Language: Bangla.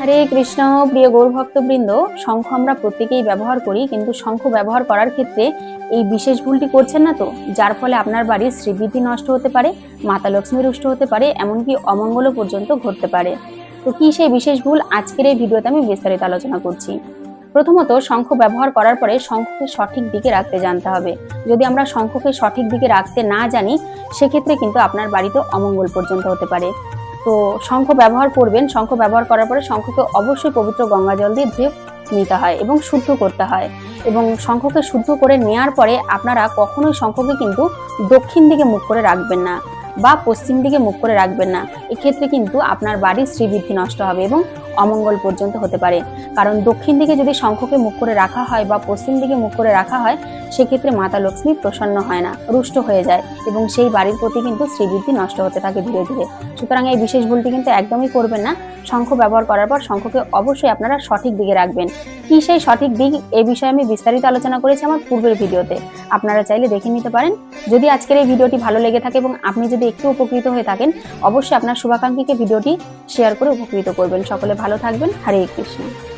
হরে কৃষ্ণ। প্রিয় গৌর ভক্তবৃন্দ, শঙ্খ আমরা প্রত্যেকেই ব্যবহার করি, কিন্তু শঙ্খ ব্যবহার করার ক্ষেত্রে এই বিশেষ ভুলটি করছেন না তো, যার ফলে আপনার বাড়ির শ্রীবৃদ্ধি নষ্ট হতে পারে, মাতা লক্ষ্মী রুষ্ট হতে পারে, এমনকি অমঙ্গলও পর্যন্ত ঘটতে পারে। তো কি সেই বিশেষ ভুল, আজকের এই ভিডিওতে আমি বিস্তারিত আলোচনা করছি। প্রথমত, শঙ্খ ব্যবহার করার পরে শঙ্খকে সঠিক দিকে রাখতে জানতে হবে। যদি আমরা শঙ্খকে সঠিক দিকে রাখতে না জানি, সেক্ষেত্রে কিন্তু আপনার বাড়িতে অমঙ্গল পর্যন্ত হতে পারে। তো শঙ্খ ব্যবহার করবেন, শঙ্খ ব্যবহার করার পরে শঙ্খকে অবশ্যই পবিত্র গঙ্গা জল দিয়ে ধুয়ে নিতে হয় এবং শুদ্ধ করতে হয়। এবং শঙ্খকে শুদ্ধ করে নেওয়ার পরে আপনারা কখনোই শঙ্খকে কিন্তু দক্ষিণ দিকে মুখ করে রাখবেন না বা পশ্চিম দিকে মুখ করে রাখবেন না। এক্ষেত্রে কিন্তু আপনার বাড়ির শ্রীবৃদ্ধি নষ্ট হবে এবং অমঙ্গল পর্যন্ত হতে পারে। কারণ দক্ষিণ দিকে যদি শঙ্খকে মুখ করে রাখা হয় বা পশ্চিম দিকে মুখ করে রাখা হয়, সেক্ষেত্রে মাতা লক্ষ্মী প্রসন্ন হয় না, রুষ্ট হয়ে যায় এবং সেই বাড়ির প্রতি কিন্তু শ্রীবৃদ্ধি নষ্ট হতে থাকে ধীরে ধীরে। সুতরাং এই বিশেষ ভুলটি কিন্তু একদমই করবেন না। শঙ্খ ব্যবহার করার পর শঙ্খকে অবশ্যই আপনারা সঠিক দিকে রাখবেন। কি সেই সঠিক দিক, এই বিষয়ে আমি বিস্তারিত আলোচনা করেছি আমার পূর্বের ভিডিওতে, আপনারা চাইলে দেখে নিতে পারেন। যদি আজকের এই ভিডিওটি ভালো লেগে থাকে এবং আপনি যদি একটু উপকৃত হয়ে থাকেন, অবশ্যই আপনার শুভাকাঙ্ক্ষীকে ভিডিওটি শেয়ার করে উপকৃত করবেন। সকলে ভালো থাকবেন। হরে কৃষ্ণ।